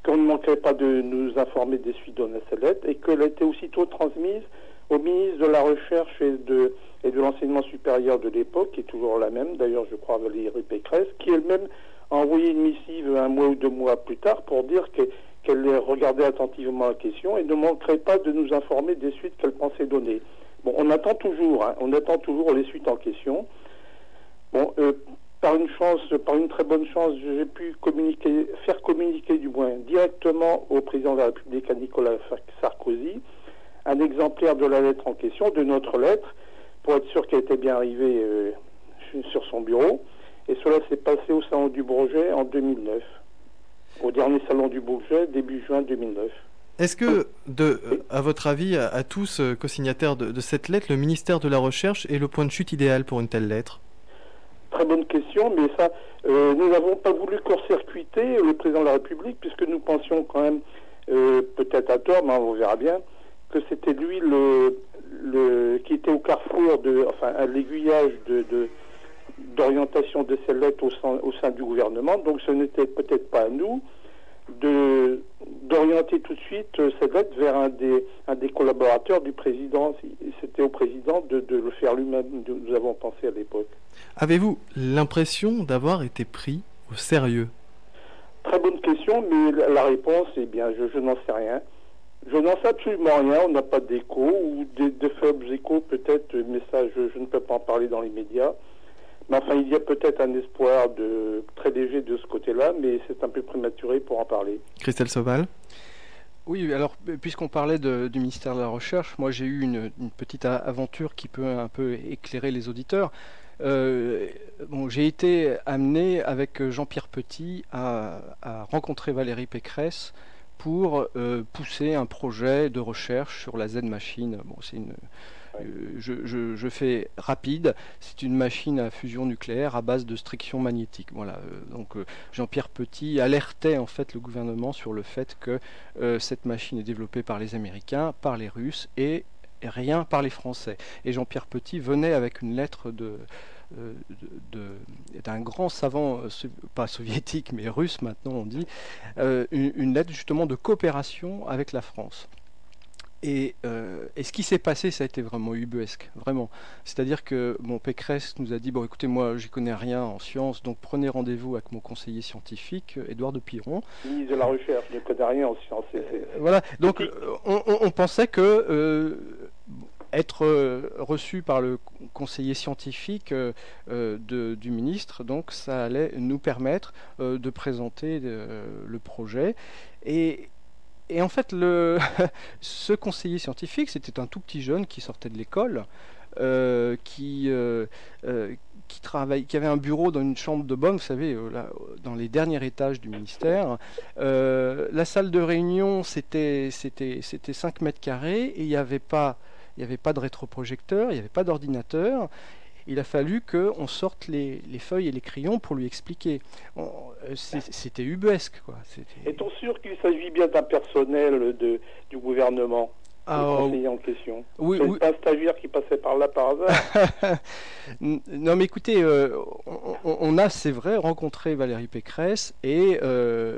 qu'on ne manquerait pas de nous informer des suites données à cette lettre, et qu'elle a été aussitôt transmise au ministre de la Recherche et de l'Enseignement supérieur de l'époque, qui est toujours la même, d'ailleurs je crois Valérie Pécresse, qui elle-même a envoyé une missive 1 mois ou 2 mois plus tard pour dire qu'elle regardait attentivement la question et ne manquerait pas de nous informer des suites qu'elle pensait donner. Bon, on attend toujours les suites en question. Bon, par une très bonne chance, j'ai pu faire communiquer du moins directement au président de la République, à Nicolas Sarkozy, un exemplaire de la lettre en question, de notre lettre, pour être sûr qu'elle était bien arrivée sur son bureau. Et cela s'est passé au Salon du Bourget en 2009. Au dernier Salon du Bourget, début juin 2009. Est-ce que, à votre avis, à tous co-signataires de cette lettre, le ministère de la Recherche est le point de chute idéal pour une telle lettre? Très bonne question, mais ça, nous n'avons pas voulu court-circuiter le président de la République, puisque nous pensions quand même, peut-être à tort, mais on verra bien, que c'était lui qui était au carrefour, à l'aiguillage d'orientation de cette lettre au sein du gouvernement. Donc ce n'était peut-être pas à nous d'orienter tout de suite cette lettre vers un des collaborateurs du président. C'était au président de le faire lui-même, nous avons pensé à l'époque. Avez-vous l'impression d'avoir été pris au sérieux? Très bonne question, mais la réponse, eh bien, je n'en sais rien. Je n'en sais absolument rien, on n'a pas d'écho, ou de faibles échos peut-être, mais ça, je ne peux pas en parler dans les médias. Mais enfin, il y a peut-être un espoir très léger de ce côté-là, mais c'est un peu prématuré pour en parler. Christelle Sauval? Oui, alors, puisqu'on parlait du ministère de la Recherche, moi j'ai eu une petite aventure qui peut un peu éclairer les auditeurs. J'ai été amené avec Jean-Pierre Petit à rencontrer Valérie Pécresse pour pousser un projet de recherche sur la Z-machine. Bon, c'est je fais rapide, c'est une machine à fusion nucléaire à base de striction magnétique. Voilà. Donc Jean-Pierre Petit alertait en fait le gouvernement sur le fait que cette machine est développée par les Américains, par les Russes et rien par les Français. Et Jean-Pierre Petit venait avec une lettre d'un grand savant, pas soviétique mais russe maintenant on dit, une lettre justement de coopération avec la France. Et ce qui s'est passé, ça a été vraiment ubuesque, vraiment. C'est-à-dire que Pécresse nous a dit, bon écoutez, moi j'y connais rien en sciences, donc prenez rendez-vous avec mon conseiller scientifique, Édouard de Piron. Ministre de la Recherche, je ne connais rien en sciences. Voilà, donc on pensait que être reçu par le conseiller scientifique du ministre, donc ça allait nous permettre de présenter le projet. Et en fait, ce conseiller scientifique, c'était un tout petit jeune qui sortait de l'école, qui avait un bureau dans une chambre de bonne, vous savez, là, dans les derniers étages du ministère. La salle de réunion, c'était 5 mètres carrés et il n'y avait pas de rétroprojecteur, il n'y avait pas d'ordinateur. Il a fallu qu'on sorte les feuilles et les crayons pour lui expliquer. C'était ubuesque, quoi. Est-on sûr qu'il s'agit bien d'un personnel du gouvernement? le conseiller en question. Oui, C'est pas un stagiaire qui passait par là par hasard. Non, mais écoutez, on a, c'est vrai, rencontré Valérie Pécresse et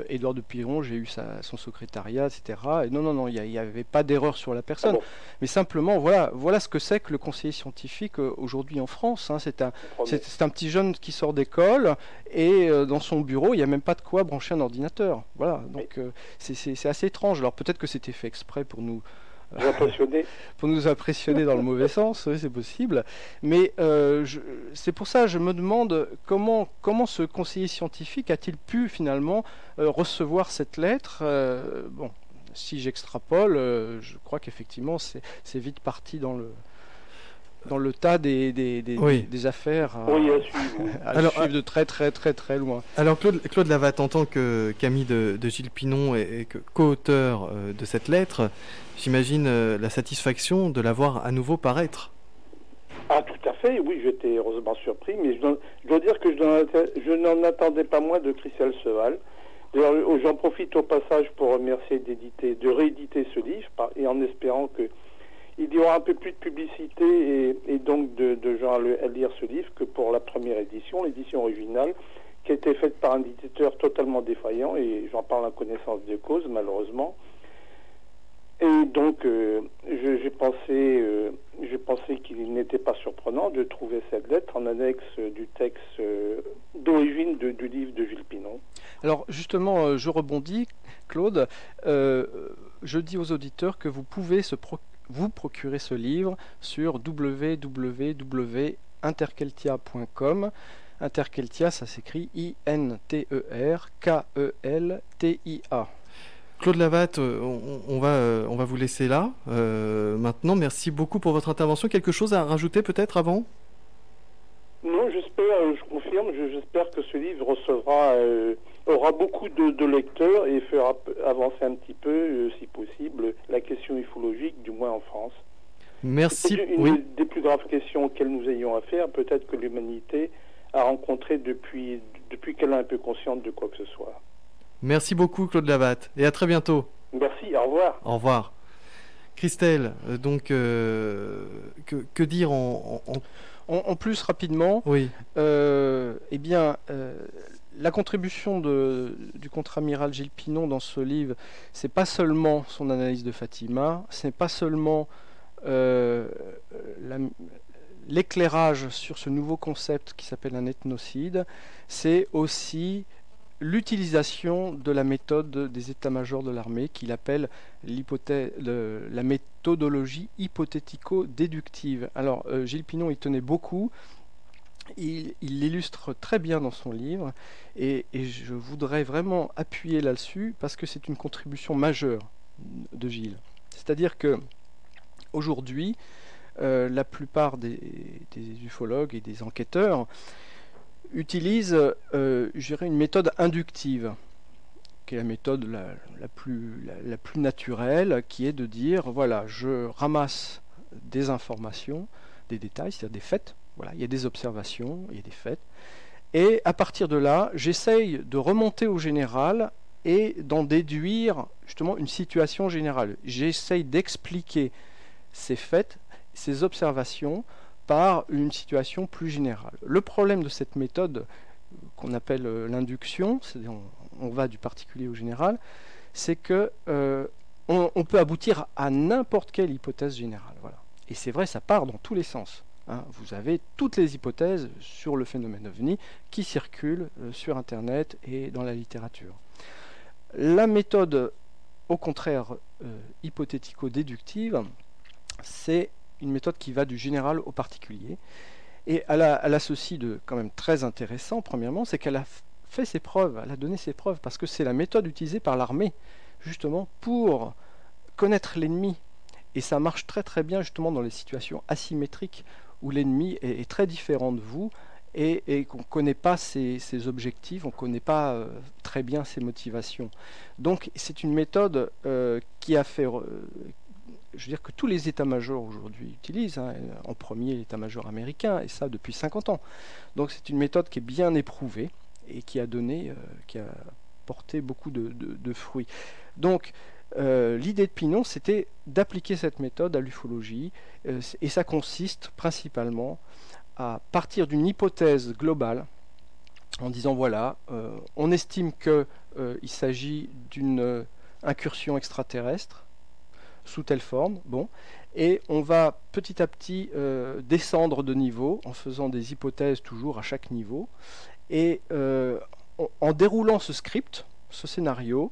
Édouard de Piron, j'ai eu son secrétariat, etc. Et non, il n'y avait pas d'erreur sur la personne. Ah bon. Mais simplement, voilà ce que c'est que le conseiller scientifique aujourd'hui en France. Hein. C'est un petit jeune qui sort d'école et dans son bureau, il n'y a même pas de quoi brancher un ordinateur. Voilà, donc c'est assez étrange. Alors peut-être que c'était fait exprès pour nous impressionner dans le mauvais sens, oui, c'est possible. Mais c'est pour ça que je me demande comment ce conseiller scientifique a-t-il pu finalement recevoir cette lettre. Bon, si j'extrapole, je crois qu'effectivement c'est vite parti dans le tas des affaires à suivre de très très très très loin. Alors Claude Lavatte, en tant qu'ami de Gilles Pinon et co-auteur de cette lettre, j'imagine la satisfaction de la voir à nouveau paraître. Ah, tout à fait, oui, j'étais heureusement surpris, mais je dois dire que je n'en attendais pas moins de Christelle Seval. D'ailleurs, j'en profite au passage pour remercier de rééditer ce livre, et en espérant qu'il y aura un peu plus de publicité et donc de gens à lire ce livre que pour la première édition, l'édition originale, qui a été faite par un éditeur totalement défaillant, et j'en parle en connaissance de cause, malheureusement. Et donc, j'ai pensé qu'il n'était pas surprenant de trouver cette lettre en annexe du texte d'origine du livre de Gilles Pinon. Alors, justement, je rebondis, Claude. Je dis aux auditeurs que vous pouvez vous procurer ce livre sur www.interkeltia.com. Interkeltia, ça s'écrit INTERKELTIA. Claude Lavatte, on va vous laisser là. Maintenant, merci beaucoup pour votre intervention. Quelque chose à rajouter peut-être avant ? Non, je confirme, j'espère que ce livre aura beaucoup de lecteurs et fera avancer un petit peu, si possible, la question ufologique, du moins en France. Merci. C'est une des plus graves questions auxquelles nous ayons affaire, peut-être que l'humanité a rencontré depuis qu'elle est un peu consciente de quoi que ce soit. Merci beaucoup Claude Lavatte et à très bientôt. Merci, au revoir. Au revoir. Christelle, donc que dire en plus rapidement? Oui. Eh bien, la contribution du contre-amiral Gilles Pinon dans ce livre, c'est pas seulement son analyse de Fatima, c'est pas seulement l'éclairage sur ce nouveau concept qui s'appelle un ethnocide, c'est aussi l'utilisation de la méthode des états-majors de l'armée qu'il appelle la méthodologie hypothético-déductive. Alors Gilles Pinon y tenait beaucoup, il l'illustre très bien dans son livre et je voudrais vraiment appuyer là-dessus parce que c'est une contribution majeure de Gilles. C'est-à-dire que aujourd'hui, la plupart des ufologues et des enquêteurs utilisent une méthode inductive, qui est la méthode la plus naturelle, qui est de dire, voilà, je ramasse des informations, des détails, c'est-à-dire des faits, voilà, il y a des observations, il y a des faits, et à partir de là, j'essaye de remonter au général et d'en déduire justement une situation générale. J'essaye d'expliquer ces faits, ces observations, par une situation plus générale. Le problème de cette méthode qu'on appelle l'induction, c'est-à-dire on va du particulier au général, c'est que on peut aboutir à n'importe quelle hypothèse générale. Voilà. Et c'est vrai, ça part dans tous les sens. Hein. Vous avez toutes les hypothèses sur le phénomène OVNI qui circulent sur Internet et dans la littérature. La méthode, au contraire, hypothético-déductive, c'est une méthode qui va du général au particulier. Et elle a ceci de quand même très intéressant, premièrement, c'est qu'elle a fait ses preuves, elle a donné ses preuves, parce que c'est la méthode utilisée par l'armée, justement, pour connaître l'ennemi. Et ça marche très très bien, justement, dans les situations asymétriques, où l'ennemi est très différent de vous, et qu'on ne connaît pas ses objectifs, on ne connaît pas très bien ses motivations. Donc c'est une méthode qui a fait... je veux dire que tous les états-majors aujourd'hui utilisent, hein, en premier l'état-major américain, et ça depuis 50 ans. Donc c'est une méthode qui est bien éprouvée et qui a porté beaucoup de fruits. Donc l'idée de Pinon, c'était d'appliquer cette méthode à l'ufologie, et ça consiste principalement à partir d'une hypothèse globale, en disant voilà, on estime qu'il s'agit d'une incursion extraterrestre sous telle forme, bon, et on va petit à petit descendre de niveau en faisant des hypothèses toujours à chaque niveau, et en déroulant ce script, ce scénario,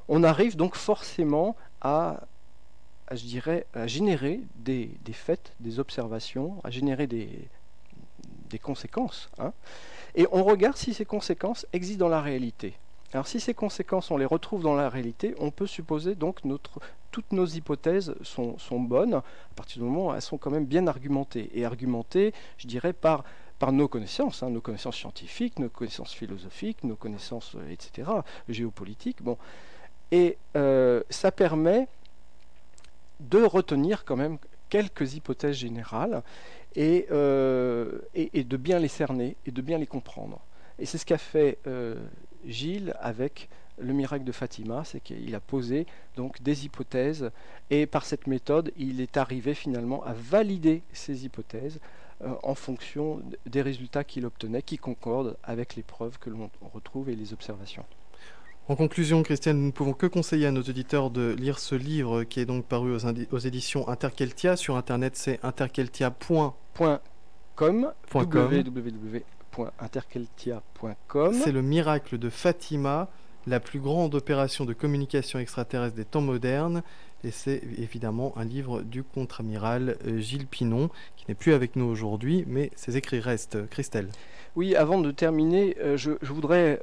on arrive donc forcément à générer des faits, des observations, à générer des conséquences, hein, et on regarde si ces conséquences existent dans la réalité. Alors si ces conséquences, on les retrouve dans la réalité, on peut supposer donc toutes nos hypothèses sont bonnes, à partir du moment où elles sont quand même bien argumentées. Et argumentées, je dirais, par nos connaissances, hein, nos connaissances scientifiques, nos connaissances philosophiques, nos connaissances, etc., géopolitiques. Bon. Et ça permet de retenir quand même quelques hypothèses générales et de bien les cerner et de bien les comprendre. Et c'est ce qu'a fait Gilles avec le miracle de Fatima, c'est qu'il a posé donc des hypothèses, et par cette méthode, il est arrivé finalement à valider ces hypothèses en fonction des résultats qu'il obtenait, qui concordent avec les preuves que l'on retrouve et les observations. En conclusion, Christiane, nous ne pouvons que conseiller à nos auditeurs de lire ce livre qui est donc paru aux éditions Interkeltia. Sur Internet, c'est interkeltia.com. www.interkeltia.com. C'est le miracle de Fatima, la plus grande opération de communication extraterrestre des temps modernes. Et c'est évidemment un livre du contre-amiral Gilles Pinon, qui n'est plus avec nous aujourd'hui, mais ses écrits restent. Christelle. Oui, avant de terminer, je voudrais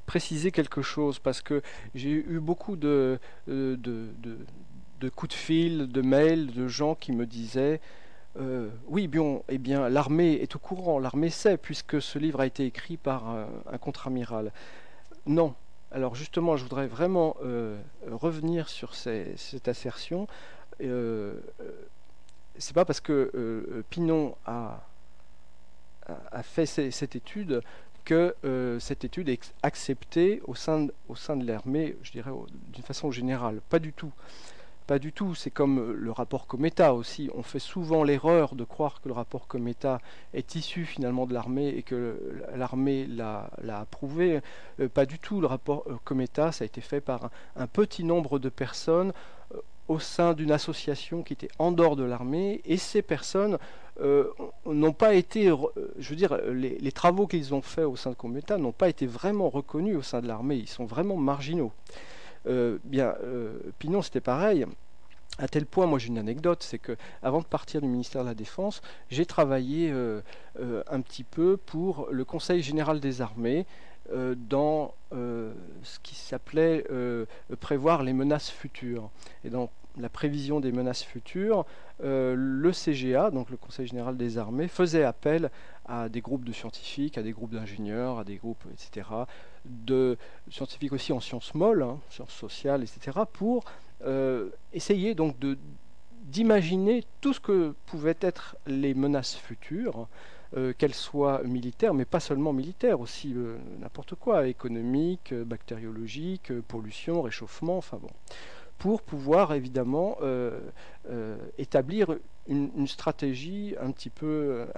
préciser quelque chose, parce que j'ai eu beaucoup de coups de fil, de mails, de gens qui me disaient oui, eh bien, l'armée est au courant, l'armée sait, puisque ce livre a été écrit par un contre-amiral. Non. Alors justement, je voudrais vraiment revenir sur cette assertion. C'est pas parce que Pinon a fait cette étude que cette étude est acceptée au sein de l'armée, je dirais d'une façon générale. Pas du tout. Pas du tout. C'est comme le rapport Cometa aussi. On fait souvent l'erreur de croire que le rapport Cometa est issu finalement de l'armée et que l'armée l'a approuvé. Pas du tout. Le rapport Cometa, ça a été fait par un petit nombre de personnes au sein d'une association qui était en dehors de l'armée, et ces personnes n'ont pas été, je veux dire, les travaux qu'ils ont faits au sein de Cometa n'ont pas été vraiment reconnus au sein de l'armée. Ils sont vraiment marginaux. Pinon, c'était pareil. À tel point, moi j'ai une anecdote, c'est que avant de partir du ministère de la Défense, j'ai travaillé un petit peu pour le Conseil général des armées dans ce qui s'appelait prévoir les menaces futures. Et dans la prévision des menaces futures, le CGA, donc le Conseil général des armées, faisait appel à des groupes de scientifiques, à des groupes d'ingénieurs, à des groupes, etc., de scientifiques aussi en sciences molles, hein, sciences sociales, etc., pour essayer donc d'imaginer tout ce que pouvaient être les menaces futures, qu'elles soient militaires, mais pas seulement militaires, aussi n'importe quoi, économique, bactériologique, pollution, réchauffement, enfin bon, pour pouvoir évidemment établir une stratégie un petit peu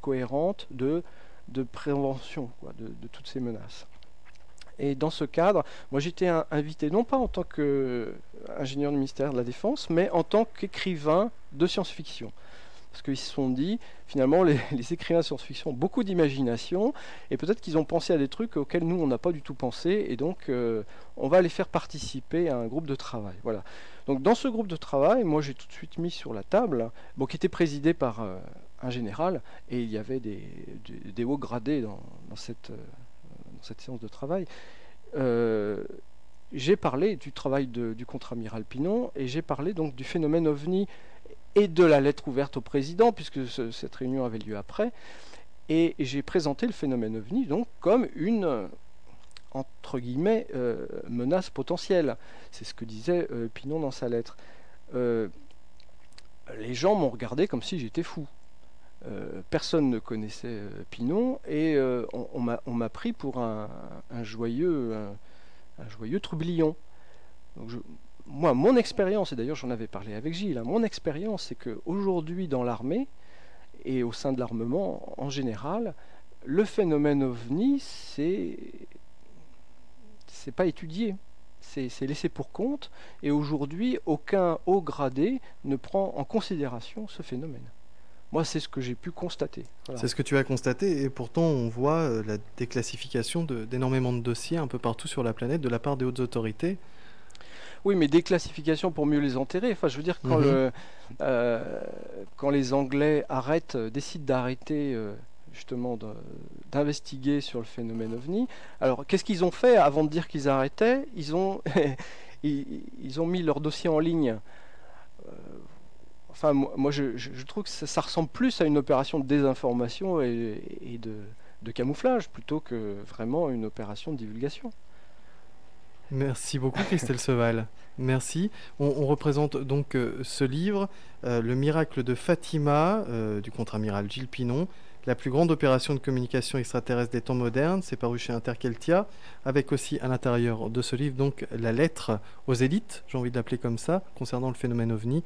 cohérente de prévention, quoi, de toutes ces menaces. Et dans ce cadre, moi j'étais invité non pas en tant qu'ingénieur du ministère de la Défense, mais en tant qu'écrivain de science-fiction. Parce qu'ils se sont dit, finalement, les écrivains de science-fiction ont beaucoup d'imagination, et peut-être qu'ils ont pensé à des trucs auxquels nous, on n'a pas du tout pensé, et donc on va les faire participer à un groupe de travail. Voilà. Donc dans ce groupe de travail, moi j'ai tout de suite mis sur la table, bon, qui était présidé par un général, et il y avait des hauts gradés dans cette séance de travail. J'ai parlé du travail du contre-amiral Pinon, et j'ai parlé donc du phénomène OVNI et de la lettre ouverte au président, puisque cette réunion avait lieu après, et j'ai présenté le phénomène OVNI donc comme une, entre guillemets, menace potentielle. C'est ce que disait Pinon dans sa lettre. Les gens m'ont regardé comme si j'étais fou. Personne ne connaissait Pinon, et on m'a pris pour un joyeux troublion. Donc moi, mon expérience, et d'ailleurs j'en avais parlé avec Gilles, mon expérience, c'est qu'aujourd'hui dans l'armée et au sein de l'armement en général, le phénomène OVNI, c'est pas étudié, c'est laissé pour compte, et aujourd'hui, aucun haut gradé ne prend en considération ce phénomène. Moi, c'est ce que j'ai pu constater. Voilà. C'est ce que tu as constaté, et pourtant on voit la déclassification d'énormément de dossiers un peu partout sur la planète de la part des hautes autorités. Oui, mais déclassification pour mieux les enterrer. Enfin, je veux dire, quand les Anglais décident d'arrêter justement d'investiguer sur le phénomène OVNI, alors qu'est-ce qu'ils ont fait avant de dire qu'ils arrêtaient? Ils ont mis leur dossier en ligne. Enfin, moi, je trouve que ça ressemble plus à une opération de désinformation et de camouflage plutôt que vraiment une opération de divulgation. Merci beaucoup Christelle Seval. Merci. On représente donc ce livre, Le miracle de Fatima, du contre-amiral Gilles Pinon, la plus grande opération de communication extraterrestre des temps modernes. C'est paru chez Interkeltia, avec aussi à l'intérieur de ce livre donc la lettre aux élites, j'ai envie de l'appeler comme ça, concernant le phénomène OVNI,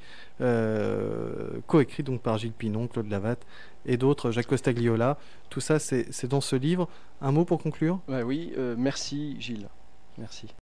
coécrit donc par Gilles Pinon, Claude Lavatte et d'autres, Jacques Costagliola. Tout ça, c'est dans ce livre. Un mot pour conclure? Oui, merci Gilles. Merci.